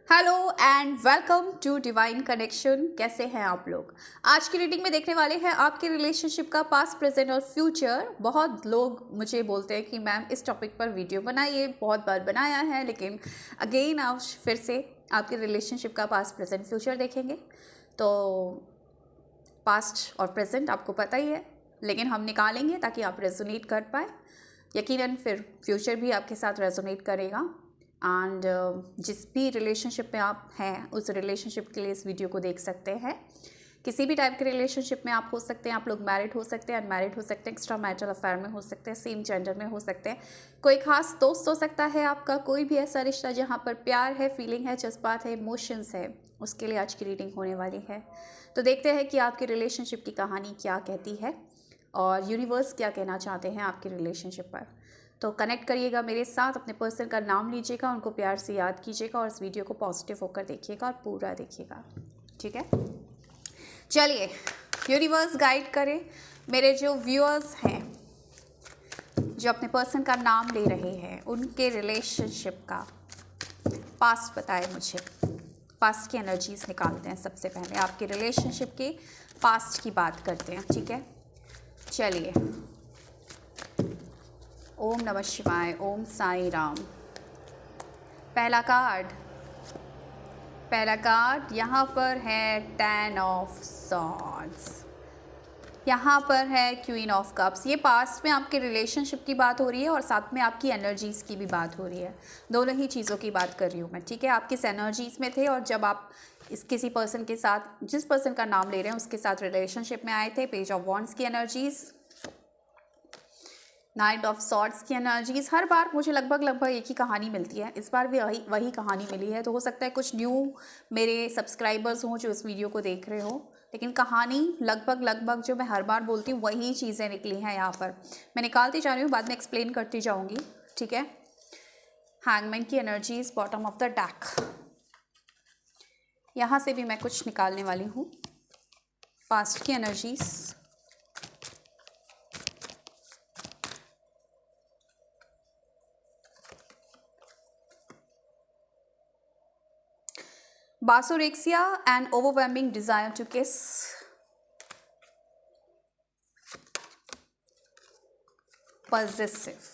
Hello and welcome to divine connection. कैसे हैं आप लोग? आज की रीडिंग में देखने वाले हैं आपके रिलेशनशिप का पास्ट, प्रेजेंट और फ्यूचर। बहुत लोग मुझे बोलते हैं कि मैम इस टॉपिक पर वीडियो बनाइए, बहुत बार बनाया है, लेकिन अगेन आप फिर से आपके रिलेशनशिप का पास्ट, प्रेजेंट, फ्यूचर देखेंगे। तो पास्ट और प्रेजेंट आपको पता ही है, लेकिन हम निकालेंगे ताकि आप रेजोनेट कर पाए। यकीनन फिर फ्यूचर भी आपके साथ रेजोनेट करेगा। एंड जिस भी रिलेशनशिप में आप हैं उस रिलेशनशिप के लिए इस वीडियो को देख सकते हैं। किसी भी टाइप के रिलेशनशिप में आप हो सकते हैं, आप लोग मैरिड हो सकते हैं, अनमैरिड हो सकते हैं, एक्स्ट्रा मैरिटल अफेयर में हो सकते हैं, सेम जेंडर में हो सकते हैं, कोई खास दोस्त हो सकता है आपका, कोई भी ऐसा रिश्ता जहाँ पर प्यार है, फीलिंग है, जज्बात है, इमोशंस है, उसके लिए आज की रीडिंग होने वाली है। तो देखते हैं कि आपके रिलेशनशिप की कहानी क्या कहती है और यूनिवर्स क्या कहना चाहते हैं आपके रिलेशनशिप पर। तो कनेक्ट करिएगा मेरे साथ, अपने पर्सन का नाम लीजिएगा, उनको प्यार से याद कीजिएगा और इस वीडियो को पॉजिटिव होकर देखिएगा और पूरा देखिएगा, ठीक है? चलिए, यूनिवर्स गाइड करे मेरे जो व्यूअर्स हैं, जो अपने पर्सन का नाम ले रहे हैं, उनके रिलेशनशिप का पास्ट बताए मुझे। पास्ट की एनर्जीज निकालते हैं। सबसे पहले आपके रिलेशनशिप के पास्ट की बात करते हैं, ठीक है? चलिए, ओम नमः शिवाय, ओम साई राम। पहला कार्ड यहाँ पर है 10 ऑफ सॉर्ड्स, यहाँ पर है क्वीन ऑफ कप्स। ये पास्ट में आपके रिलेशनशिप की बात हो रही है और साथ में आपकी एनर्जीज़ की भी बात हो रही है। दोनों ही चीज़ों की बात कर रही हूँ मैं, ठीक है? आप किस एनर्जीज़ में थे और जब आप किसी पर्सन के साथ, जिस पर्सन का नाम ले रहे हैं उसके साथ रिलेशनशिप में आए थे। पेज ऑफ वॉन्ड्स की एनर्जीज़, नाइट ऑफ सॉर्ड्स की एनर्जीज। हर बार मुझे लगभग एक ही कहानी मिलती है, इस बार भी वही कहानी मिली है। तो हो सकता है कुछ न्यू मेरे सब्सक्राइबर्स हों जो इस वीडियो को देख रहे हो, लेकिन कहानी लगभग जो मैं हर बार बोलती हूँ वही चीज़ें निकली हैं यहाँ पर। मैं निकालती जा रही हूँ, बाद में एक्सप्लेन करती जाऊँगी, ठीक है? हैंगमैन की energies, bottom of the deck. यहाँ से भी मैं कुछ निकालने वाली हूँ। पास्ट की energies, basorexia and overwhelming desire to kiss, possessive।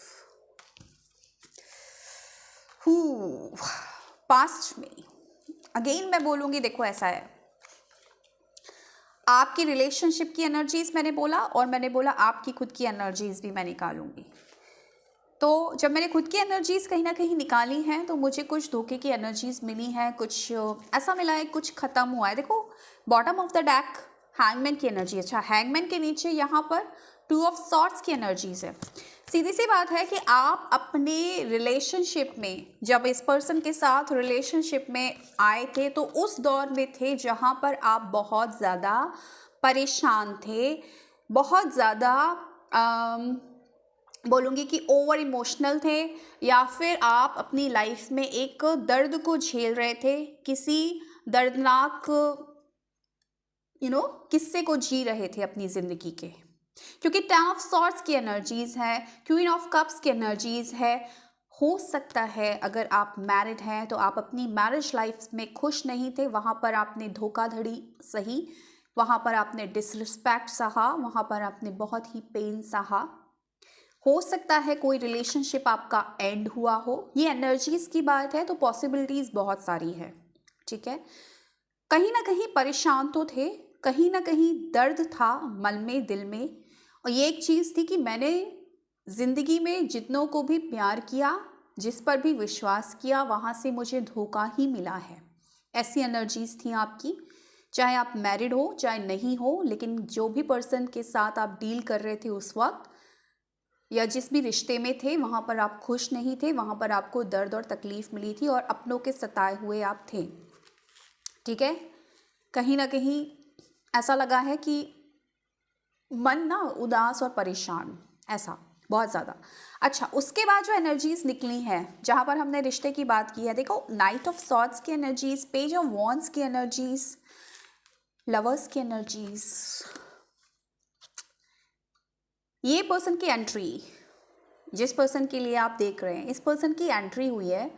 Past में अगेन मैं बोलूँगी, देखो ऐसा है, आपकी रिलेशनशिप की एनर्जीज मैंने बोला और मैंने बोला आपकी खुद की एनर्जीज भी मैं निकालूंगी। तो जब मैंने खुद की एनर्जीज कहीं ना कहीं निकाली हैं तो मुझे कुछ धोखे की एनर्जीज मिली हैं, कुछ ऐसा मिला है, कुछ ख़त्म हुआ है। देखो bottom of the deck hangman की एनर्जी। अच्छा, हैंगमैन के नीचे यहाँ पर 2 ऑफ सॉर्ड्स की एनर्जीज है। सीधी सी बात है कि आप अपने रिलेशनशिप में, जब इस पर्सन के साथ रिलेशनशिप में आए थे तो उस दौर में थे जहाँ पर आप बहुत ज़्यादा परेशान थे, बहुत ज़्यादा बोलूँगी कि ओवर इमोशनल थे, या फिर आप अपनी लाइफ में एक दर्द को झेल रहे थे, किसी दर्दनाक किस्से को जी रहे थे अपनी ज़िंदगी के। क्योंकि 10 ऑफ सॉर्ड्स की एनर्जीज़ है, क्वीन ऑफ कप्स की एनर्जीज़ है। हो सकता है अगर आप मैरिड हैं तो आप अपनी मैरिज लाइफ में खुश नहीं थे, वहाँ पर आपने धोखाधड़ी सही, वहाँ पर आपने डिसरिस्पेक्ट सहा, वहाँ पर आपने बहुत ही पेन सहा। हो सकता है कोई रिलेशनशिप आपका एंड हुआ हो। ये एनर्जीज़ की बात है तो पॉसिबिलिटीज़ बहुत सारी है, ठीक है? कहीं ना कहीं परेशान तो थे, कहीं ना कहीं दर्द था मन में, दिल में। और ये एक चीज़ थी कि मैंने ज़िंदगी में जितनों को भी प्यार किया, जिस पर भी विश्वास किया, वहाँ से मुझे धोखा ही मिला है। ऐसी एनर्जीज़ थी आपकी, चाहे आप मैरिड हो चाहे नहीं हो, लेकिन जो भी पर्सन के साथ आप डील कर रहे थे उस वक्त, या जिस भी रिश्ते में थे, वहाँ पर आप खुश नहीं थे, वहाँ पर आपको दर्द और तकलीफ़ मिली थी और अपनों के सताए हुए आप थे, ठीक है? कहीं ना कहीं ऐसा लगा है कि मन ना उदास और परेशान, ऐसा बहुत ज़्यादा। अच्छा, उसके बाद जो एनर्जीज़ निकली हैं, जहाँ पर हमने रिश्ते की बात की है, देखो नाइट ऑफ सॉर्ड्स की एनर्जीज़, पेज ऑफ वॉन्ड्स की एनर्जीज़, लवर्स की एनर्जीज़। ये पर्सन की एंट्री, जिस पर्सन के लिए आप देख रहे हैं, इस पर्सन की एंट्री हुई है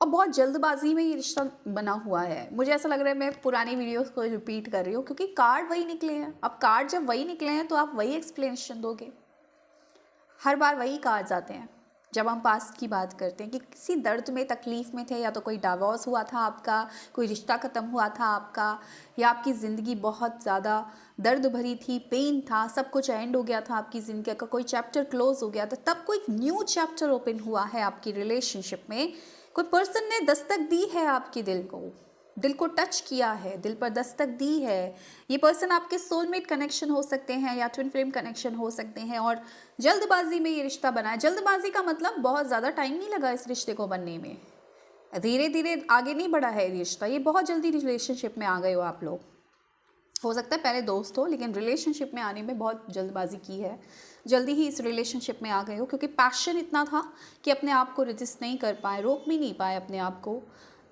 और बहुत जल्दबाजी में ये रिश्ता बना हुआ है। मुझे ऐसा लग रहा है मैं पुरानी वीडियोस को रिपीट कर रही हूँ, क्योंकि कार्ड वही निकले हैं। अब कार्ड जब वही निकले हैं तो आप वही एक्सप्लेनेशन दोगे, हर बार वही कार्ड्स आते हैं। जब हम पास्ट की बात करते हैं कि किसी दर्द में, तकलीफ़ में थे, या तो कोई डिवोर्स हुआ था आपका, कोई रिश्ता ख़त्म हुआ था आपका, या आपकी ज़िंदगी बहुत ज़्यादा दर्द भरी थी, पेन था, सब कुछ एंड हो गया था आपकी ज़िंदगी का, कोई चैप्टर क्लोज हो गया था, तब कोई न्यू चैप्टर ओपन हुआ है आपकी रिलेशनशिप में। कोई पर्सन ने दस्तक दी है आपके दिल को टच किया है, दिल पर दस्तक दी है। ये पर्सन आपके सोलमेट कनेक्शन हो सकते हैं या ट्विन फ्लेम कनेक्शन हो सकते हैं, और जल्दबाजी में ये रिश्ता बना है। जल्दबाजी का मतलब बहुत ज़्यादा टाइम नहीं लगा इस रिश्ते को बनने में, धीरे धीरे आगे नहीं बढ़ा है ये रिश्ता। ये बहुत जल्दी रिलेशनशिप में आ गए हो आप लोग। हो सकता है पहले दोस्त हो, लेकिन रिलेशनशिप में आने में बहुत जल्दबाजी की है, जल्दी ही इस रिलेशनशिप में आ गए हो, क्योंकि पैशन इतना था कि अपने आप को रेजिस्ट नहीं कर पाए, रोक भी नहीं पाए अपने आप को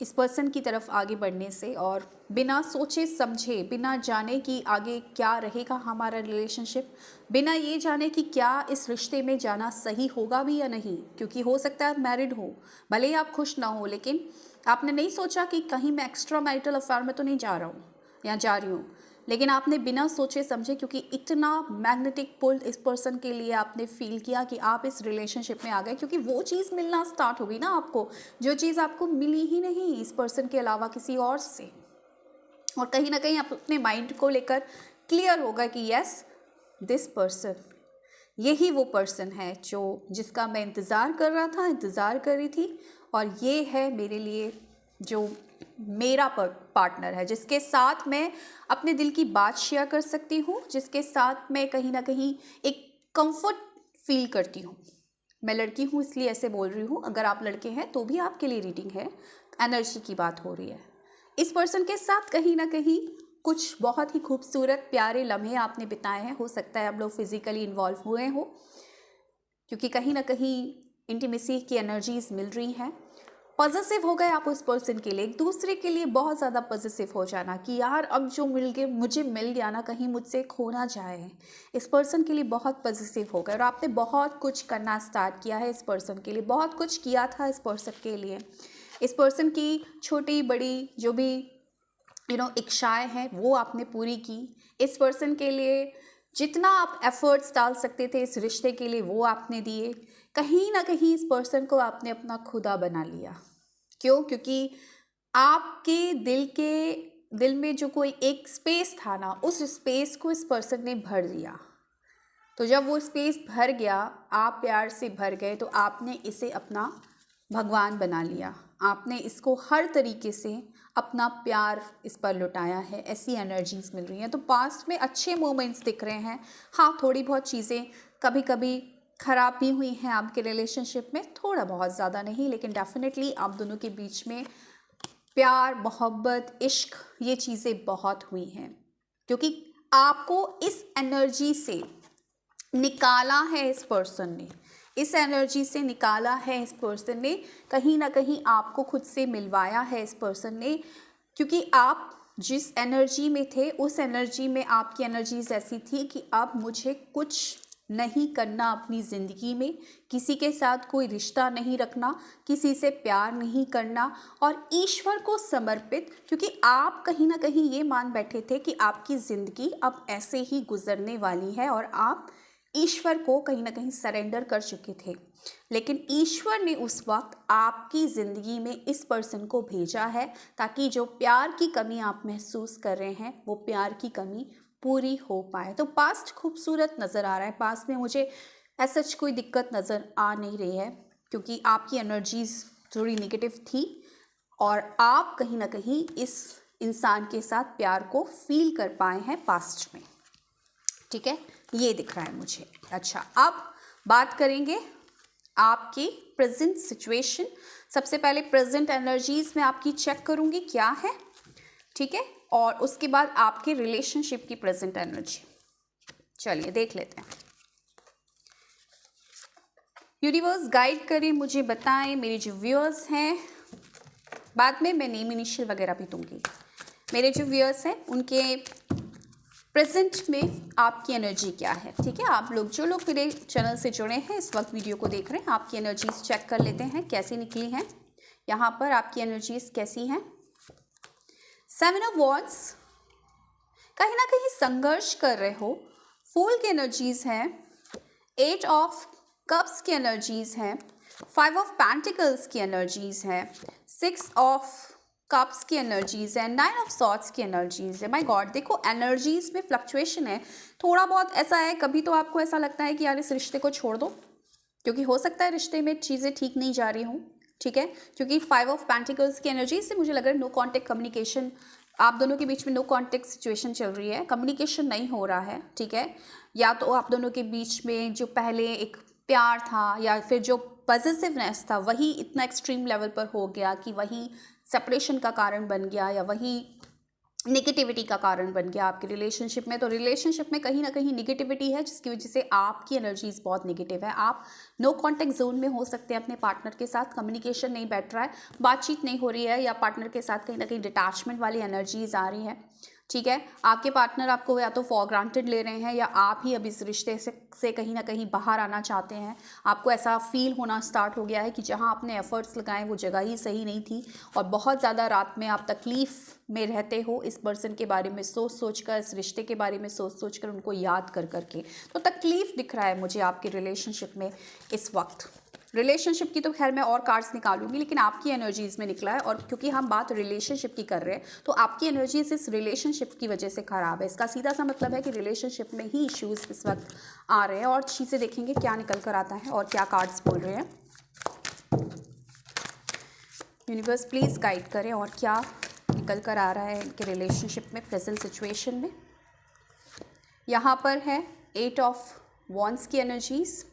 इस पर्सन की तरफ आगे बढ़ने से। और बिना सोचे समझे, बिना जाने कि आगे क्या रहेगा हमारा रिलेशनशिप, बिना ये जाने कि क्या इस रिश्ते में जाना सही होगा भी या नहीं, क्योंकि हो सकता है आप मैरिड हो, भले ही आप खुश ना हो, लेकिन आपने नहीं सोचा कि कहीं मैं एक्स्ट्रा मैरिटल अफेयर में तो नहीं जा रहा हूँ या जा रही हूँ, लेकिन आपने बिना सोचे समझे, क्योंकि इतना मैग्नेटिक पुल इस पर्सन के लिए आपने फील किया कि आप इस रिलेशनशिप में आ गए, क्योंकि वो चीज़ मिलना स्टार्ट हो गई ना आपको, जो चीज़ आपको मिली ही नहीं इस पर्सन के अलावा किसी और से। और कहीं ना कहीं आप अपने माइंड को लेकर क्लियर होगा कि यस, दिस पर्सन, यही वो पर्सन है जिसका मैं इंतज़ार कर रहा था, इंतज़ार कर रही थी, और ये है मेरे लिए जो मेरा पार्टनर है, जिसके साथ मैं अपने दिल की बात शेयर कर सकती हूँ, जिसके साथ मैं कहीं ना कहीं एक कंफर्ट फील करती हूँ। मैं लड़की हूँ इसलिए ऐसे बोल रही हूँ, अगर आप लड़के हैं तो भी आपके लिए रीडिंग है, एनर्जी की बात हो रही है। इस पर्सन के साथ कहीं ना कहीं कुछ बहुत ही खूबसूरत प्यारे लम्हे आपने बिताए हैं। हो सकता है आप लोग फिजिकली इन्वॉल्व हुए हो, क्योंकि कहीं ना कहीं इंटीमेसी की एनर्जीज मिल रही हैं। पॉजिटिव हो गए आप उस पर्सन के लिए, एक दूसरे के लिए बहुत ज़्यादा पॉजिटिव हो जाना कि यार अब जो मुझे मिल गया ना, कहीं मुझसे खो ना जाए। इस पर्सन के लिए बहुत पॉजिटिव हो गए, और आपने बहुत कुछ करना स्टार्ट किया है इस पर्सन के लिए, बहुत कुछ किया था इस पर्सन के लिए। इस पर्सन की छोटी बड़ी जो भी इच्छाएं हैं वो आपने पूरी की। इस पर्सन के लिए जितना आप एफर्ट्स डाल सकते थे इस रिश्ते के लिए वो आपने दिए। कहीं ना कहीं इस पर्सन को आपने अपना खुदा बना लिया। क्यों? क्योंकि आपके दिल में जो कोई एक स्पेस था ना, उस स्पेस को इस पर्सन ने भर दिया। तो जब वो स्पेस भर गया, आप प्यार से भर गए, तो आपने इसे अपना भगवान बना लिया। आपने इसको हर तरीके से अपना प्यार इस पर लुटाया है। ऐसी एनर्जीज मिल रही हैं। तो पास्ट में अच्छे मोमेंट्स दिख रहे हैं। हाँ, थोड़ी बहुत चीज़ें कभी कभी ख़राब भी हुई हैं आपके रिलेशनशिप में, थोड़ा बहुत, ज़्यादा नहीं, लेकिन डेफिनेटली आप दोनों के बीच में प्यार, मोहब्बत, इश्क, ये चीज़ें बहुत हुई हैं, क्योंकि आपको इस एनर्जी से निकाला है इस पर्सन ने, इस एनर्जी से निकाला है इस पर्सन ने, कहीं ना कहीं आपको खुद से मिलवाया है इस पर्सन ने। क्योंकि आप जिस एनर्जी में थे, उस एनर्जी में आपकी एनर्जीज ऐसी थी कि अब मुझे कुछ नहीं करना अपनी ज़िंदगी में, किसी के साथ कोई रिश्ता नहीं रखना, किसी से प्यार नहीं करना, और ईश्वर को समर्पित। क्योंकि आप कहीं ना कहीं ये मान बैठे थे कि आपकी ज़िंदगी अब ऐसे ही गुजरने वाली है, और आप ईश्वर को कहीं ना कहीं सरेंडर कर चुके थे। लेकिन ईश्वर ने उस वक्त आपकी ज़िंदगी में इस पर्सन को भेजा है, ताकि जो प्यार की कमी आप महसूस कर रहे हैं, वो प्यार की कमी पूरी हो पाए। तो पास्ट खूबसूरत नज़र आ रहा है। पास्ट में मुझे ऐसा कोई दिक्कत नज़र आ नहीं रही है, क्योंकि आपकी एनर्जीज थोड़ी नेगेटिव थी, और आप कहीं ना कहीं इस इंसान के साथ प्यार को फील कर पाए हैं पास्ट में। ठीक है, ये दिख रहा है मुझे। अच्छा, अब बात करेंगे आपकी प्रेजेंट सिचुएशन। सबसे पहले प्रेजेंट एनर्जीज में आपकी चेक करूंगी क्या है, ठीक है, और उसके बाद आपके रिलेशनशिप की प्रेजेंट एनर्जी। चलिए देख लेते हैं। यूनिवर्स गाइड करें, मुझे बताएं। मेरे जो व्यूअर्स हैं, बाद में मैं नेम इनिशियल वगैरह भी दूंगी। मेरे जो व्यूअर्स हैं उनके प्रेजेंट में आपकी एनर्जी क्या है, ठीक है। आप लोग जो लोग मेरे चैनल से जुड़े हैं, इस वक्त वीडियो को देख रहे हैं, आपकी एनर्जीज चेक कर लेते हैं कैसी निकली हैं। यहाँ पर आपकी एनर्जीज कैसी हैं? 7 ऑफ वॉन्ड्स, कहीं ना कहीं संघर्ष कर रहे हो, फूल की एनर्जीज हैं, 8 ऑफ कप्स की एनर्जीज हैं, 5 ऑफ पेंटिकल्स की एनर्जीज हैं, 6 ऑफ कप्स की एनर्जीज है, 9 ऑफ सॉर्ड्स की एनर्जीज है। माय गॉड, देखो एनर्जीज में फ्लक्चुएशन है, थोड़ा बहुत ऐसा है। कभी तो आपको ऐसा लगता है कि यार इस रिश्ते को छोड़ दो, क्योंकि हो सकता है रिश्ते में चीज़ें ठीक नहीं जा रही हों, ठीक है, क्योंकि 5 ऑफ पेंटिकल्स की एनर्जी से मुझे लग रहा है नो कॉन्टेक्ट कम्युनिकेशन, आप दोनों के बीच में नो कॉन्टेक्ट सिचुएशन चल रही है, कम्युनिकेशन नहीं हो रहा है, ठीक है। या तो आप दोनों के बीच में जो पहले एक प्यार था या फिर जो पॉजिटिवनेस था वही इतना एक्सट्रीम लेवल पर हो गया कि वही सेपरेशन का कारण बन गया या वही नेगेटिविटी का कारण बन गया आपके रिलेशनशिप में। तो रिलेशनशिप में कहीं ना कहीं नेगेटिविटी है, जिसकी वजह से आपकी एनर्जीज बहुत नेगेटिव है। आप नो कांटेक्ट जोन में हो सकते हैं अपने पार्टनर के साथ, कम्युनिकेशन नहीं बैठ रहा है, बातचीत नहीं हो रही है, या पार्टनर के साथ कहीं ना कहीं डिटैचमेंट वाली एनर्जीज आ रही है, ठीक है। आपके पार्टनर आपको या तो फॉर ग्रांटेड ले रहे हैं या आप ही अब इस रिश्ते से कहीं ना कहीं बाहर आना चाहते हैं। आपको ऐसा फील होना स्टार्ट हो गया है कि जहां आपने एफर्ट्स लगाए वो जगह ही सही नहीं थी, और बहुत ज़्यादा रात में आप तकलीफ़ में रहते हो इस पर्सन के बारे में सोच सोच कर, इस रिश्ते के बारे में सोच सोच कर, उनको याद कर करके। तो तकलीफ़ दिख रहा है मुझे आपके रिलेशनशिप में इस वक्त। रिलेशनशिप की तो खैर मैं और कार्ड्स निकालूंगी, लेकिन आपकी एनर्जीज में निकला है, और क्योंकि हम बात रिलेशनशिप की कर रहे हैं तो आपकी एनर्जीज इस रिलेशनशिप की वजह से ख़राब है। इसका सीधा सा मतलब है कि रिलेशनशिप में ही इश्यूज इस वक्त आ रहे हैं, और चीज़ें देखेंगे क्या निकल कर आता है और क्या कार्ड्स बोल रहे हैं। यूनिवर्स प्लीज़ गाइड करें और क्या निकल कर आ रहा है इनके रिलेशनशिप में प्रेजेंट सिचुएशन में। यहाँ पर है 8 ऑफ वॉन्ड्स की एनर्जीज़,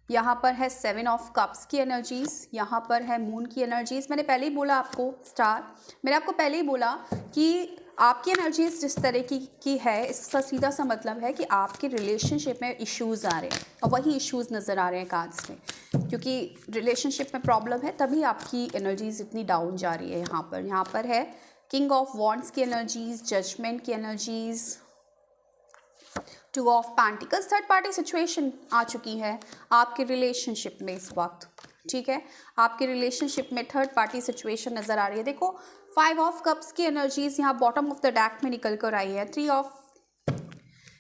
यहाँ पर है 7 ऑफ कप्स की एनर्जीज़, यहाँ पर है मून की एनर्जीज़। मैंने पहले ही बोला आपको मैंने आपको पहले ही बोला कि आपकी एनर्जीज जिस तरह की है, इसका सीधा सा मतलब है कि आपके रिलेशनशिप में इश्यूज़ आ रहे हैं, और वही इश्यूज़ नज़र आ रहे हैं कार्ड्स में, क्योंकि रिलेशनशिप में प्रॉब्लम है तभी आपकी एनर्जीज इतनी डाउन जा रही है। यहाँ पर है किंग ऑफ वॉन्ड्स की एनर्जीज़, जजमेंट की energies, 2 of pentacles, third party situation आ चुकी है आपके रिलेशनशिप में इस वक्त, ठीक है। आपके रिलेशनशिप में थर्ड पार्टी सिचुएशन नज़र आ रही है। देखो 5 ऑफ कप्स की एनर्जीज यहाँ बॉटम ऑफ द डेक में निकल कर आई है। 3 ऑफ,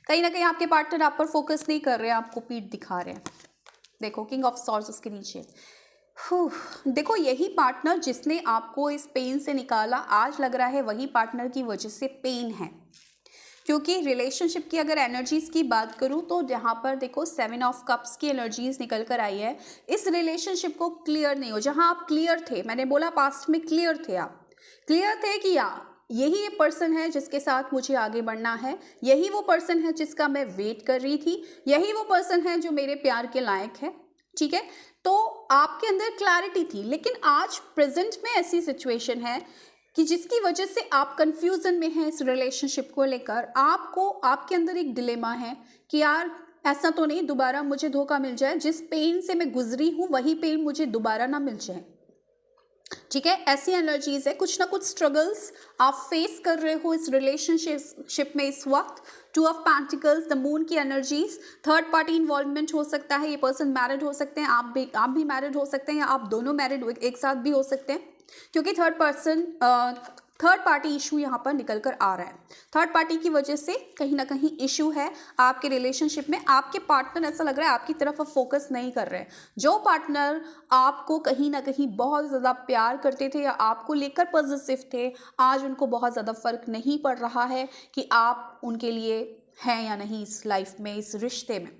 कहीं ना कहीं आपके पार्टनर आप पर फोकस नहीं कर रहे हैं, आपको पीठ दिखा रहे हैं। देखो किंग ऑफ सॉर्ड्स उसके नीचे। देखो यही पार्टनर जिसने आपको इस पेन से निकाला, आज लग रहा है वही पार्टनर की वजह से पेन है, क्योंकि रिलेशनशिप की अगर एनर्जीज़ की बात करूं तो जहां पर देखो 7 ऑफ कप्स की एनर्जीज़ निकल कर आई है। इस रिलेशनशिप को क्लियर नहीं हो, जहां आप क्लियर थे, मैंने बोला पास्ट में क्लियर थे, आप क्लियर थे कि यही ये पर्सन है जिसके साथ मुझे आगे बढ़ना है, यही वो पर्सन है जिसका मैं वेट कर रही थी, यही वो पर्सन है जो मेरे प्यार के लायक है, ठीक है। तो आपके अंदर क्लैरिटी थी, लेकिन आज प्रेजेंट में ऐसी सिचुएशन है कि जिसकी वजह से आप कंफ्यूजन में हैं इस रिलेशनशिप को लेकर। आपके अंदर एक डिलेमा है कि यार ऐसा तो नहीं दोबारा मुझे धोखा मिल जाए, जिस पेन से मैं गुजरी हूँ वही पेन मुझे दोबारा ना मिल जाए, ठीक है। ऐसी एनर्जीज है, कुछ ना कुछ स्ट्रगल्स आप फेस कर रहे हो इस रिलेशनशिप में इस वक्त। 2 ऑफ पेंटिकल्स, द मून की एनर्जीज, थर्ड पार्टी इन्वॉल्वमेंट हो सकता है, ये पर्सन मैरिड हो सकते हैं, आप भी मैरिड हो सकते हैं, या आप दोनों मैरिड एक साथ भी हो सकते हैं, क्योंकि थर्ड पार्टी इशू यहाँ पर निकल कर आ रहा है। थर्ड पार्टी की वजह से कहीं ना कहीं इशू है आपके रिलेशनशिप में। आपके पार्टनर ऐसा लग रहा है आपकी तरफ फोकस नहीं कर रहे हैं। जो पार्टनर आपको कहीं ना कहीं बहुत ज़्यादा प्यार करते थे या आपको लेकर पॉजिटिव थे, आज उनको बहुत ज़्यादा फर्क नहीं पड़ रहा है कि आप उनके लिए हैं या नहीं इस लाइफ में, इस रिश्ते में,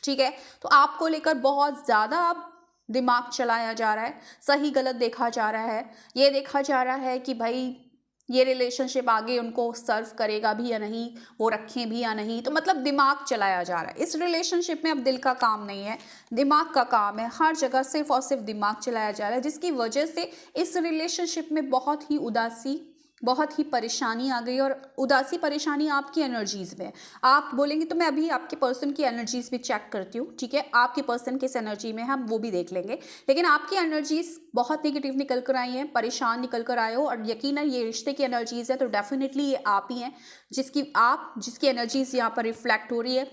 ठीक है। तो आपको लेकर बहुत ज़्यादा आप दिमाग चलाया जा रहा है, सही गलत देखा जा रहा है, ये देखा जा रहा है कि भाई ये रिलेशनशिप आगे उनको सर्व करेगा भी या नहीं, वो रखें भी या नहीं। तो मतलब दिमाग चलाया जा रहा है इस रिलेशनशिप में। अब दिल का काम नहीं है, दिमाग का काम है, हर जगह सिर्फ और सिर्फ दिमाग चलाया जा रहा है, जिसकी वजह से इस रिलेशनशिप में बहुत ही उदासी, बहुत ही परेशानी आ गई। और उदासी परेशानी आपकी एनर्जीज में। आप बोलेंगे तो मैं अभी आपके पर्सन की एनर्जीज भी चेक करती हूँ, ठीक है। आपके पर्सन किस एनर्जी में हम वो भी देख लेंगे, लेकिन आपकी एनर्जीज बहुत नेगेटिव निकल कर आई हैं, परेशान निकल कर आए हो, और यकीनन ये रिश्ते की एनर्जीज है तो डेफिनेटली ये आप ही हैं जिसकी एनर्जीज यहाँ पर रिफ्लेक्ट हो रही है।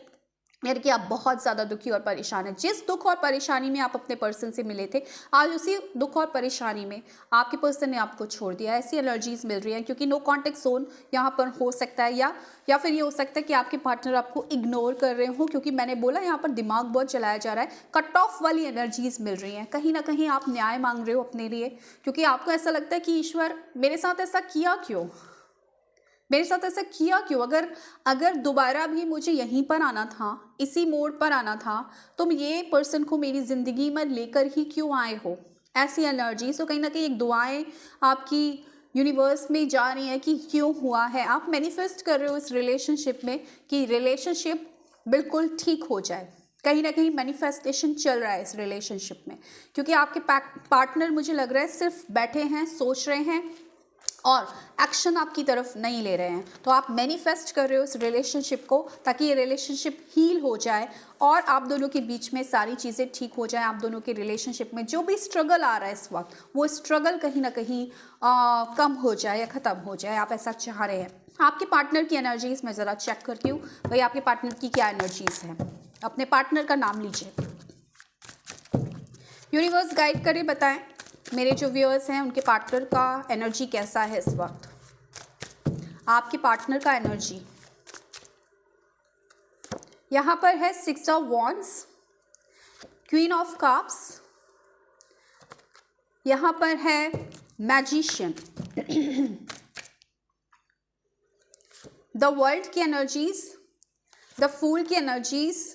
यानी कि आप बहुत ज़्यादा दुखी और परेशान हैं। जिस दुख और परेशानी में आप अपने पर्सन से मिले थे, आज उसी दुख और परेशानी में आपके पर्सन ने आपको छोड़ दिया। ऐसी एनर्जीज मिल रही हैं, क्योंकि नो कॉन्टेक्ट जोन यहाँ पर हो सकता है, या फिर ये हो सकता है कि आपके पार्टनर आपको इग्नोर कर रहे हो, क्योंकि मैंने बोला यहाँ पर दिमाग बहुत चलाया जा रहा है। कट ऑफ वाली एनर्जीज मिल रही हैं। कहीं ना कहीं आप न्याय मांग रहे हो अपने लिए, क्योंकि आपको ऐसा लगता है कि ईश्वर मेरे साथ ऐसा किया क्यों, मेरे साथ ऐसा किया क्यों। अगर दोबारा भी मुझे यहीं पर आना था, इसी मोड़ पर आना था, तुम ये पर्सन को मेरी ज़िंदगी में लेकर ही क्यों आए हो। ऐसी एनर्जी। सो कहीं ना कहीं एक दुआएं आपकी यूनिवर्स में जा रही हैं कि क्यों हुआ है। आप मैनिफेस्ट कर रहे हो इस रिलेशनशिप में कि रिलेशनशिप बिल्कुल ठीक हो जाए। कहीं ना कहीं मैनिफेस्टेशन चल रहा है इस रिलेशनशिप में, क्योंकि आपके पार्टनर मुझे लग रहा है सिर्फ बैठे हैं, सोच रहे हैं और एक्शन आपकी तरफ नहीं ले रहे हैं। तो आप मैनिफेस्ट कर रहे हो इस रिलेशनशिप को, ताकि ये रिलेशनशिप हील हो जाए और आप दोनों के बीच में सारी चीज़ें ठीक हो जाएं। आप दोनों के रिलेशनशिप में जो भी स्ट्रगल आ रहा है इस वक्त, वो स्ट्रगल कहीं ना कहीं कम हो जाए या ख़त्म हो जाए। आप ऐसा चाह रहे हैं। आपके पार्टनर की एनर्जीज मैं ज़रा चेक करती हूँ, भाई आपके पार्टनर की क्या एनर्जीज है। अपने पार्टनर का नाम लीजिए। यूनिवर्स गाइड करे, बताएं मेरे जो व्यूअर्स हैं उनके पार्टनर का एनर्जी कैसा है इस वक्त। आपके पार्टनर का एनर्जी यहाँ पर है 6 of wands, queen of cups, यहाँ पर है मैजिशियन, द वर्ल्ड की एनर्जीज, द फूल की एनर्जीज,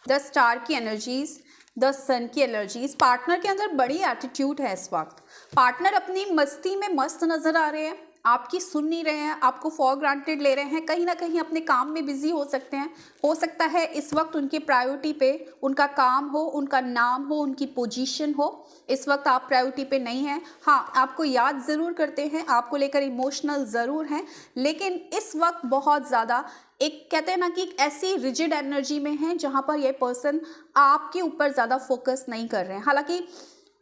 द स्टार की एनर्जीज, द सन की एनर्जीज। पार्टनर के अंदर बड़ी एटीट्यूड है इस वक्त। पार्टनर अपनी मस्ती में मस्त नजर आ रहे हैं, आपकी सुन नहीं रहे हैं, आपको फॉर ग्रांटेड ले रहे हैं, कहीं ना कहीं अपने काम में बिजी हो सकते हैं। हो सकता है इस वक्त उनकी प्रायोरिटी पे उनका काम हो, उनका नाम हो, उनकी पोजीशन हो। इस वक्त आप प्रायोरिटी पे नहीं हैं। हाँ, आपको याद ज़रूर करते हैं, आपको लेकर इमोशनल ज़रूर हैं, लेकिन इस वक्त बहुत ज़्यादा एक कहते हैं ना कि एक ऐसी रिजिड एनर्जी में है जहाँ पर ये पर्सन आपके ऊपर ज़्यादा फोकस नहीं कर रहे हैं। हालांकि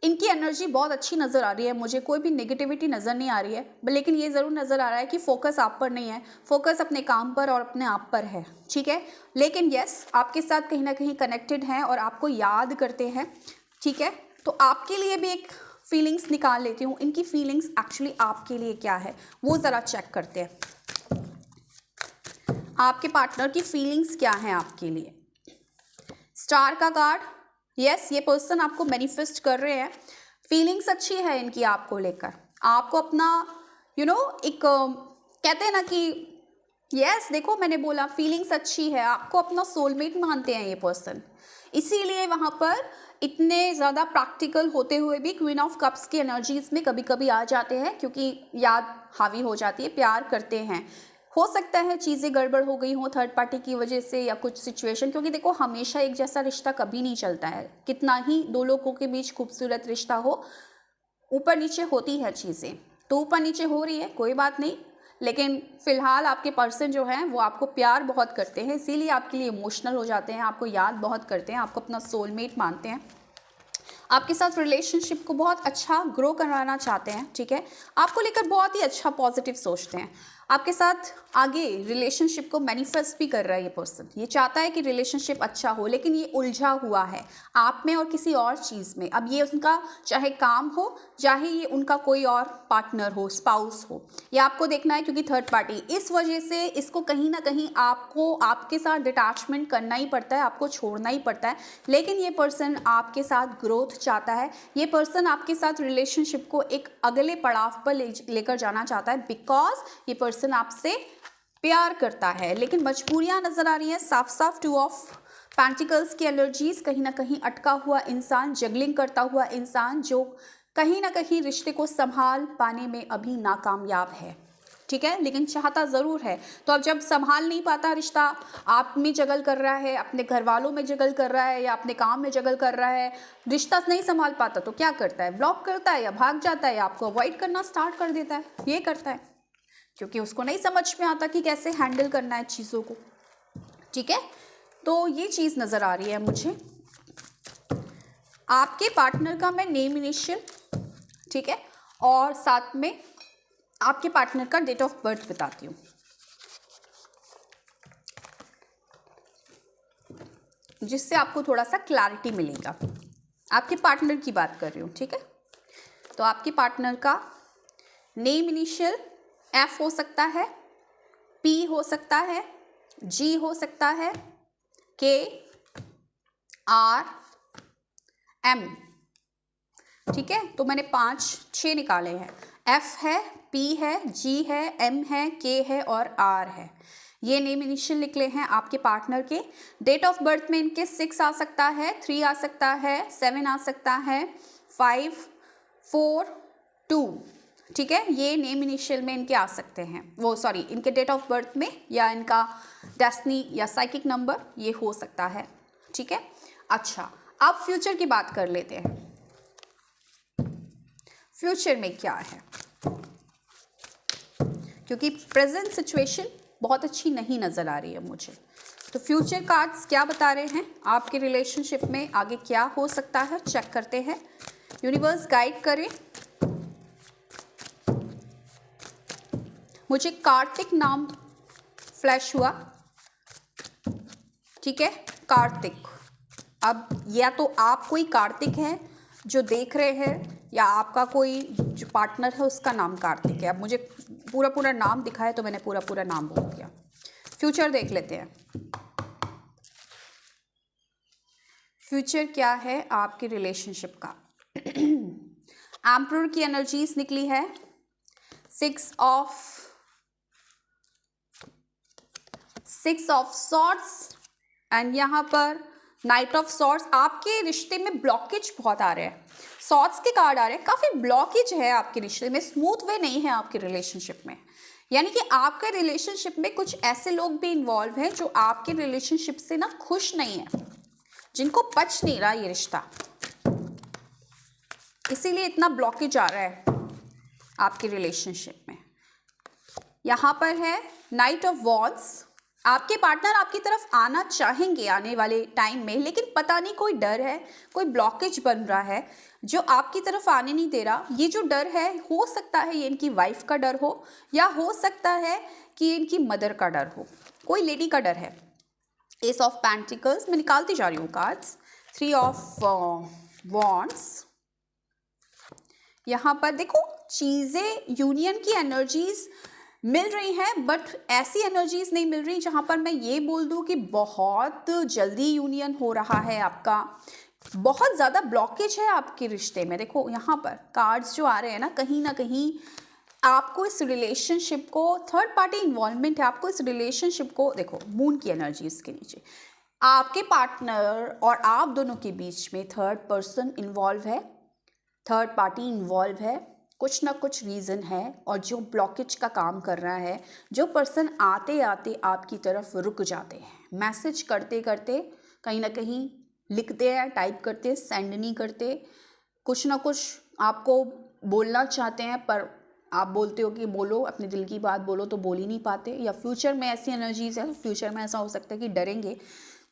इनकी एनर्जी बहुत अच्छी नज़र आ रही है, मुझे कोई भी नेगेटिविटी नज़र नहीं आ रही है, लेकिन ये ज़रूर नज़र आ रहा है कि फोकस आप पर नहीं है, फोकस अपने काम पर और अपने आप पर है। ठीक है, लेकिन यस, आपके साथ कहीं ना कहीं कनेक्टेड हैं और आपको याद करते हैं। ठीक है, तो आपके लिए भी एक फीलिंग्स निकाल लेती हूँ। इनकी फीलिंग्स एक्चुअली आपके लिए क्या है वो ज़रा चेक करते हैं। आपके पार्टनर की फीलिंग्स क्या हैं आपके लिए। स्टार का कार्ड, यस, ये पर्सन आपको मैनिफेस्ट कर रहे हैं। फीलिंग्स अच्छी है इनकी आपको लेकर, आपको अपना एक कहते हैं ना कि यस, देखो मैंने बोला फीलिंग्स अच्छी है, आपको अपना सोलमेट मानते हैं ये पर्सन, इसीलिए वहाँ पर इतने ज़्यादा प्रैक्टिकल होते हुए भी क्वीन ऑफ कप्स की एनर्जीज में कभी कभी आ जाते हैं, क्योंकि याद हावी हो जाती है, प्यार करते हैं। हो सकता है चीज़ें गड़बड़ हो गई हो थर्ड पार्टी की वजह से या कुछ सिचुएशन, क्योंकि देखो हमेशा एक जैसा रिश्ता कभी नहीं चलता है। कितना ही दो लोगों के बीच खूबसूरत रिश्ता हो, ऊपर नीचे होती है चीज़ें, तो ऊपर नीचे हो रही है कोई बात नहीं, लेकिन फिलहाल आपके पर्सन जो हैं वो आपको प्यार बहुत करते हैं, इसीलिए आपके लिए इमोशनल हो जाते हैं, आपको याद बहुत करते हैं, आपको अपना सोलमेट मानते हैं, आपके साथ रिलेशनशिप को बहुत अच्छा ग्रो करवाना चाहते हैं। ठीक है, आपको लेकर बहुत ही अच्छा पॉजिटिव सोचते हैं, आपके साथ आगे रिलेशनशिप को मैनिफेस्ट भी कर रहा है ये पर्सन। ये चाहता है कि रिलेशनशिप अच्छा हो, लेकिन ये उलझा हुआ है आप में और किसी और चीज़ में। अब ये उनका चाहे काम हो, चाहे ये उनका कोई और पार्टनर हो, स्पाउस हो, या आपको देखना है क्योंकि थर्ड पार्टी, इस वजह से इसको कहीं ना कहीं आपको आपके साथ डिटैचमेंट करना ही पड़ता है, आपको छोड़ना ही पड़ता है। लेकिन ये पर्सन आपके साथ ग्रोथ चाहता है, ये पर्सन आपके साथ रिलेशनशिप को एक अगले पड़ाव पर लेकर जाना चाहता है, बिकॉज ये पर्सन आपसे प्यार करता है, लेकिन मजबूरियां नजर आ रही हैं साफ साफ। 2 ऑफ पेंटिकल्स की एनर्जीज, कहीं ना कहीं अटका हुआ इंसान, जगलिंग करता हुआ इंसान जो कहीं ना कहीं रिश्ते को संभाल पाने में अभी नाकामयाब है। ठीक है, लेकिन चाहता ज़रूर है। तो अब जब संभाल नहीं पाता रिश्ता, आप में जगल कर रहा है, अपने घर वालों में जगल कर रहा है, या अपने काम में जगल कर रहा है, रिश्ता नहीं संभाल पाता तो क्या करता है, ब्लॉक करता है या भाग जाता है या आपको अवॉइड करना स्टार्ट कर देता है। ये करता है क्योंकि उसको नहीं समझ में आता कि कैसे हैंडल करना है चीज़ों को। ठीक है, तो ये चीज़ नज़र आ रही है मुझे। आपके पार्टनर का मैं नेम इनिशियल, ठीक है, और साथ में आपके पार्टनर का डेट ऑफ बर्थ बताती हूँ। जिससे आपको थोड़ा सा क्लैरिटी मिलेगा। आपके पार्टनर की बात कर रही हूँ, ठीक है। तो आपके पार्टनर का नेम इनिशियल एफ हो सकता है, पी हो सकता है, जी हो सकता है, के, आर, एम, ठीक है। तो मैंने 5-6 निकाले हैं। एफ है, पी है, जी है, एम है, के है और आर है। ये नेम इनिशियल निकले हैं आपके पार्टनर के। डेट ऑफ बर्थ में इनके 6 आ सकता है, 3 आ सकता है, 7 आ सकता है, 5, 4, 2, ठीक है। ये नेम इनिशियल में इनके आ सकते हैं, वो सॉरी इनके डेट ऑफ बर्थ में, या इनका डेस्टिनी या साइकिक नंबर ये हो सकता है, ठीक है। अच्छा, अब फ्यूचर की बात कर लेते हैं। फ्यूचर में क्या है, क्योंकि प्रेजेंट सिचुएशन बहुत अच्छी नहीं नज़र आ रही है मुझे। तो फ्यूचर कार्ड्स क्या बता रहे हैं आपके रिलेशनशिप में आगे क्या हो सकता है, चेक करते हैं। यूनिवर्स गाइड करें। मुझे कार्तिक नाम फ्लैश हुआ, ठीक है, कार्तिक। अब या तो आप कोई कार्तिक है जो देख रहे हैं, या आपका कोई जो पार्टनर है उसका नाम कार्तिक है। अब मुझे पूरा नाम दिखा है तो मैंने पूरा नाम बोल दिया। फ्यूचर देख लेते हैं। फ्यूचर क्या है आपके रिलेशनशिप का। एम्परर की एनर्जीज निकली है, 6 ऑफ सॉर्ड्स एंड यहाँ पर नाइट ऑफ सॉर्ड्स। आपके रिश्ते में ब्लॉकेज बहुत आ रहे हैं, सॉर्ड्स के कार्ड आ रहे हैं, काफ़ी ब्लॉकेज है आपके रिश्ते में, स्मूथ वे नहीं है आपके रिलेशनशिप में। यानी कि आपके रिलेशनशिप में कुछ ऐसे लोग भी इन्वॉल्व हैं जो आपके रिलेशनशिप से ना खुश नहीं है, जिनको पच नहीं रहा ये रिश्ता, इसीलिए इतना ब्लॉकेज आ रहा है आपके रिलेशनशिप में। यहाँ पर है नाइट ऑफ वॉन्ड्स। आपके पार्टनर आपकी तरफ आना चाहेंगे आने वाले टाइम में, लेकिन पता नहीं कोई डर है, कोई ब्लॉकेज बन रहा है जो आपकी तरफ आने नहीं दे रहा। ये जो डर है, हो सकता है ये इनकी वाइफ का डर हो, या हो सकता है कि इनकी मदर का डर हो, कोई लेडी का डर है। एस ऑफ पेंटिकल्स, मैं निकालती जा रही हूँ कार्ड्स। 3 of wands. यहाँ पर देखो चीज़ें, यूनियन की एनर्जीज मिल रही हैं, बट ऐसी एनर्जीज नहीं मिल रही जहाँ पर मैं ये बोल दूँ कि बहुत जल्दी यूनियन हो रहा है आपका। बहुत ज़्यादा ब्लॉकेज है आपके रिश्ते में। देखो यहाँ पर कार्ड्स जो आ रहे हैं ना कहीं आपको इस रिलेशनशिप को, थर्ड पार्टी इन्वॉल्वमेंट है आपको इस रिलेशनशिप को। देखो मून की एनर्जी इसके नीचे, आपके पार्टनर और आप दोनों के बीच में थर्ड पर्सन इन्वॉल्व है, थर्ड पार्टी इन्वॉल्व है, कुछ ना कुछ रीज़न है, और जो ब्लॉकेज का काम कर रहा है, जो पर्सन आते आते आपकी तरफ रुक जाते हैं, मैसेज करते करते कहीं ना कहीं लिखते हैं, टाइप करते, सेंड नहीं करते, कुछ ना कुछ आपको बोलना चाहते हैं पर आप बोलते हो कि बोलो, अपने दिल की बात बोलो, तो बोल ही नहीं पाते। या फ्यूचर में ऐसी एनर्जीज है, फ्यूचर में ऐसा हो सकता है कि डरेंगे।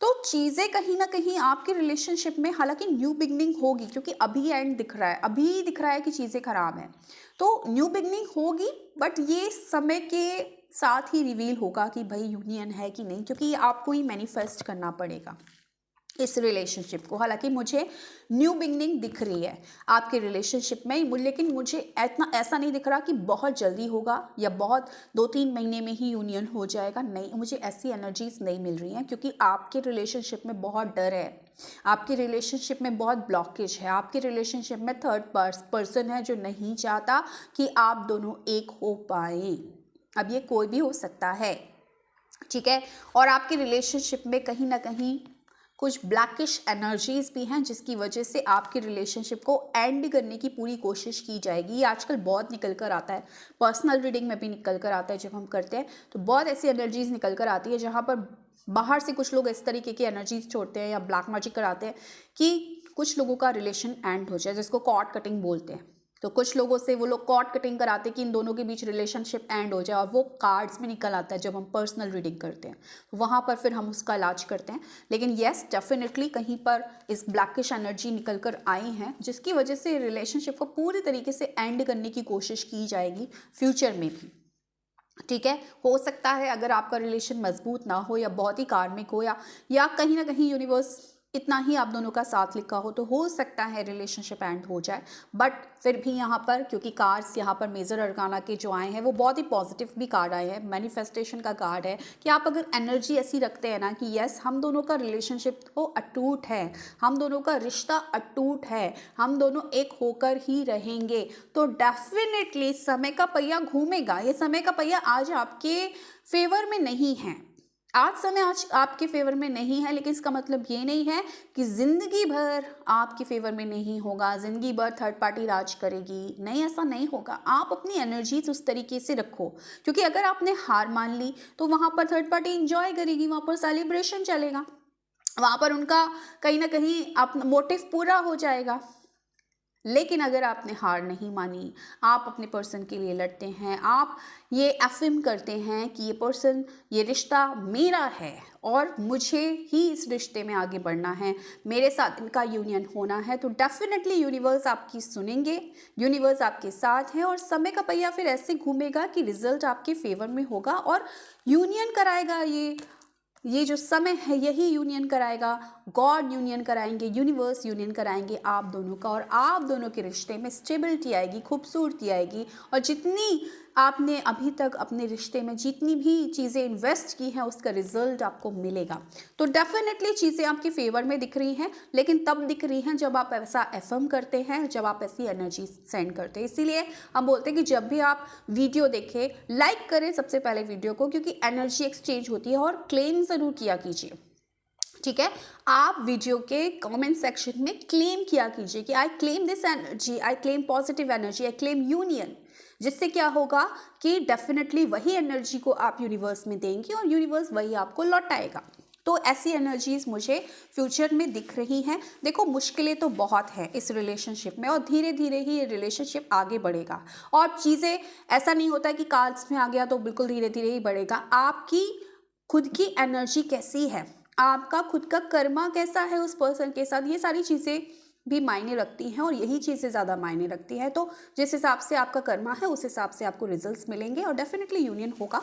तो चीज़ें कहीं ना कहीं आपके रिलेशनशिप में, हालांकि न्यू बिगनिंग होगी, क्योंकि अभी एंड दिख रहा है, अभी दिख रहा है कि चीज़ें खराब हैं, तो न्यू बिगनिंग होगी, बट ये समय के साथ ही रिवील होगा कि भाई यूनियन है कि नहीं, क्योंकि आपको ही मैनिफेस्ट करना पड़ेगा इस रिलेशनशिप को। हालांकि मुझे न्यू बिगनिंग दिख रही है आपके रिलेशनशिप में, लेकिन मुझे इतना ऐसा नहीं दिख रहा कि बहुत जल्दी होगा या बहुत 2-3 महीने में ही यूनियन हो जाएगा। नहीं, मुझे ऐसी एनर्जीज नहीं मिल रही हैं, क्योंकि आपके रिलेशनशिप में बहुत डर है, आपके रिलेशनशिप में बहुत ब्लॉकेज है, आपके रिलेशनशिप में थर्ड पर्सन है जो नहीं चाहता कि आप दोनों एक हो पाए। अब ये कोई भी हो सकता है, ठीक है। और आपके रिलेशनशिप में कहीं ना कहीं कुछ ब्लैकिश एनर्जीज भी हैं, जिसकी वजह से आपके रिलेशनशिप को एंड करने की पूरी कोशिश की जाएगी। ये आजकल बहुत निकल कर आता है, पर्सनल रीडिंग में भी निकल कर आता है। जब हम करते हैं तो बहुत ऐसी एनर्जीज निकल कर आती है जहाँ पर बाहर से कुछ लोग इस तरीके की एनर्जीज छोड़ते हैं या ब्लैक मैजिक कराते हैं कि कुछ लोगों का रिलेशन एंड हो जाए, जिसको कॉर्ड कटिंग बोलते हैं। तो कुछ लोगों से वो लोग कॉर्ड कटिंग कराते कि इन दोनों के बीच रिलेशनशिप एंड हो जाए, और वो कार्ड्स में निकल आता है जब हम पर्सनल रीडिंग करते हैं, वहाँ पर फिर हम उसका इलाज करते हैं। लेकिन येस, डेफिनेटली कहीं पर इस ब्लैकिश एनर्जी निकल कर आई हैं, जिसकी वजह से रिलेशनशिप को पूरी तरीके से एंड करने की कोशिश की जाएगी फ्यूचर में भी। ठीक है। हो सकता है अगर आपका रिलेशन मजबूत ना हो या बहुत ही कार्मिक हो या कहीं ना कहीं यूनिवर्स इतना ही आप दोनों का साथ लिखा हो सकता है रिलेशनशिप एंड हो जाए। बट फिर भी यहाँ पर क्योंकि कार्ड्स यहाँ पर मेजर अरकाना के जो आए हैं वो बहुत ही पॉजिटिव भी कार्ड आए हैं, मैनिफेस्टेशन का कार्ड है कि आप अगर एनर्जी ऐसी रखते हैं ना कि यस हम दोनों का रिलेशनशिप तो अटूट है, हम दोनों का रिश्ता अटूट है, हम दोनों एक होकर ही रहेंगे, तो डेफिनेटली समय का पहिया घूमेगा। ये समय का पहिया आज आपके फेवर में नहीं है, आज आपके फेवर में नहीं है, लेकिन इसका मतलब ये नहीं है कि जिंदगी भर आपके फेवर में नहीं होगा, जिंदगी भर थर्ड पार्टी राज करेगी। नहीं, ऐसा नहीं होगा। आप अपनी एनर्जीज उस तरीके से रखो, क्योंकि अगर आपने हार मान ली तो वहां पर थर्ड पार्टी इंजॉय करेगी, वहां पर सेलिब्रेशन चलेगा, वहां पर उनका कहीं ना कहीं अपना मोटिव पूरा हो जाएगा। लेकिन अगर आपने हार नहीं मानी, आप अपने पर्सन के लिए लड़ते हैं, आप ये अफर्म करते हैं कि ये पर्सन, ये रिश्ता मेरा है और मुझे ही इस रिश्ते में आगे बढ़ना है, मेरे साथ इनका यूनियन होना है, तो डेफिनेटली यूनिवर्स आपकी सुनेंगे, यूनिवर्स आपके साथ है और समय का पहिया फिर ऐसे घूमेगा कि रिजल्ट आपके फेवर में होगा और यूनियन कराएगा। ये जो समय है यही यूनियन कराएगा, गॉड यूनियन कराएंगे, यूनिवर्स यूनियन कराएंगे आप दोनों का, और आप दोनों के रिश्ते में स्टेबिलिटी आएगी, खूबसूरती आएगी, और जितनी आपने अभी तक अपने रिश्ते में जितनी भी चीज़ें इन्वेस्ट की हैं उसका रिजल्ट आपको मिलेगा। तो डेफिनेटली चीज़ें आपके फेवर में दिख रही हैं, लेकिन तब दिख रही हैं जब आप ऐसा एफर्म करते हैं, जब आप ऐसी एनर्जी सेंड करते हैं। इसीलिए हम बोलते हैं कि जब भी आप वीडियो देखें, लाइक करें सबसे पहले वीडियो को, क्योंकि एनर्जी एक्सचेंज होती है, और क्लेम ज़रूर किया कीजिए। ठीक है, आप वीडियो के कमेंट सेक्शन में क्लेम किया कीजिए कि I claim this energy, I claim positive energy, I claim union. जिससे क्या होगा कि डेफिनेटली वही एनर्जी को आप यूनिवर्स में देंगे और यूनिवर्स वही आपको लौटाएगा। तो ऐसी एनर्जीज मुझे फ्यूचर में दिख रही हैं। देखो, मुश्किलें तो बहुत हैं इस रिलेशनशिप में, और धीरे धीरे ही ये रिलेशनशिप आगे बढ़ेगा। और चीज़ें ऐसा नहीं होता कि कार्ड्स में आ गया तो बिल्कुल धीरे धीरे ही बढ़ेगा। आपकी खुद की एनर्जी कैसी है, आपका खुद का कर्मा कैसा है उस पर्सन के साथ, ये सारी चीज़ें भी मायने रखती हैं, और यही चीज़ें ज़्यादा मायने रखती हैं। तो जिस हिसाब से आपका कर्मा है उस हिसाब से आपको रिजल्ट्स मिलेंगे और डेफिनेटली यूनियन होगा।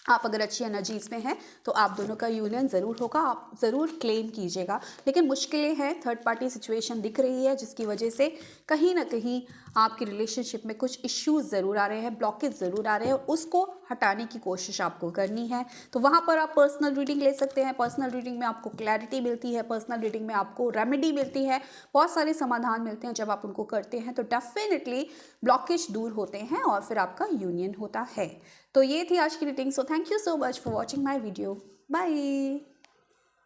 आप अगर अच्छी एनर्जीज में हैं तो आप दोनों का यूनियन ज़रूर होगा, आप ज़रूर क्लेम कीजिएगा। लेकिन मुश्किलें हैं, थर्ड पार्टी सिचुएशन दिख रही है जिसकी वजह से कहीं ना कहीं आपकी रिलेशनशिप में कुछ इश्यूज ज़रूर आ रहे हैं, ब्लॉकेज ज़रूर आ रहे हैं, और उसको हटाने की कोशिश आपको करनी है। तो वहाँ पर आप पर्सनल रीडिंग ले सकते हैं। पर्सनल रीडिंग में आपको क्लैरिटी मिलती है, पर्सनल रीडिंग में आपको रेमेडी मिलती है, बहुत सारे समाधान मिलते हैं। जब आप उनको करते हैं तो डेफिनेटली ब्लॉकेज दूर होते हैं और फिर आपका यूनियन होता है। तो ये थी आज की reading. So thank you so much for watching my video. Bye.